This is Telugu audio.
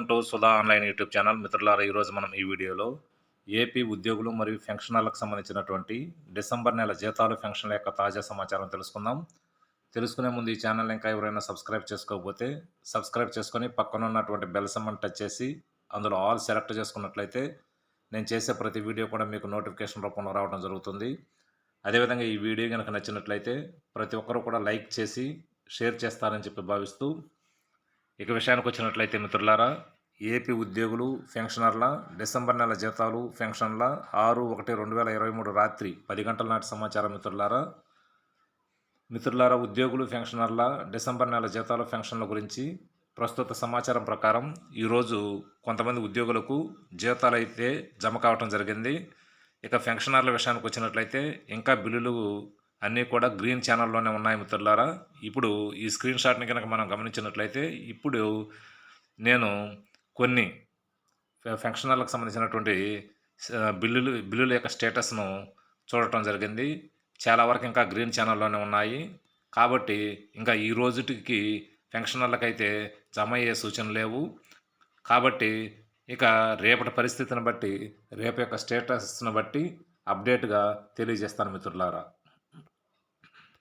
To Sudha online YouTube channel. మిత్రులారా, ఈరోజు మనం ఈ వీడియోలో ఏపీ ఉద్యోగులు మరియు పెన్షనర్లకు సంబంధించినటువంటి డిసెంబర్ నెల జీతాలు, పెన్షన్ల యొక్క తాజా సమాచారం తెలుసుకుందాం. తెలుసుకునే ముందు ఈ ఛానల్ ఇంకా ఎవరైనా సబ్స్క్రైబ్ చేసుకోకపోతే సబ్స్క్రైబ్ చేసుకొని పక్కన ఉన్నటువంటి బెల్ సింబల్ టచ్ చేసి అందులో ఆల్ సెలెక్ట్ చేసుకున్నట్లయితే నేను చేసే ప్రతి వీడియో కూడా మీకు నోటిఫికేషన్ రూపంలో రావడం జరుగుతుంది. అదేవిధంగా ఈ వీడియో కనుక నచ్చినట్లయితే ప్రతి ఒక్కరూ కూడా లైక్ చేసి షేర్ చేస్తారని చెప్పి భావిస్తూ, ఇక విషయానికి వచ్చినట్లయితే మిత్రులారా, ఏపీ ఉద్యోగులు, పెన్షనర్ల డిసెంబర్ నెల జీతాలు, పెన్షన్ల 6/1/2023 రాత్రి 10 గంటల నాటి సమాచారం. మిత్రులారా, ఉద్యోగులు, పెన్షనర్ల డిసెంబర్ నెల జీతాలు, పెన్షన్ల గురించి ప్రస్తుత సమాచారం ప్రకారం ఈరోజు కొంతమంది ఉద్యోగులకు జీతాలు అయితే జమ కావటం జరిగింది. ఇక పెన్షనర్ల విషయానికి వచ్చినట్లయితే ఇంకా బిల్లులు అన్నీ కూడా గ్రీన్ ఛానల్లోనే ఉన్నాయి మిత్రులారా. ఇప్పుడు ఈ స్క్రీన్ షాట్ని కనుక మనం గమనించినట్లయితే ఇప్పుడు నేను కొన్ని పెన్షనర్లకు సంబంధించినటువంటి బిల్లుల యొక్క స్టేటస్ను చూడటం జరిగింది. చాలా వరకు ఇంకా గ్రీన్ ఛానల్లోనే ఉన్నాయి. కాబట్టి ఇంకా ఈ రోజుకి పెన్షనర్లకైతే జమ అయ్యే సూచనలు లేవు. కాబట్టి ఇక రేపటి పరిస్థితిని బట్టి, రేపు యొక్క స్టేటస్ను బట్టి అప్డేట్గా తెలియజేస్తాను మిత్రులారా.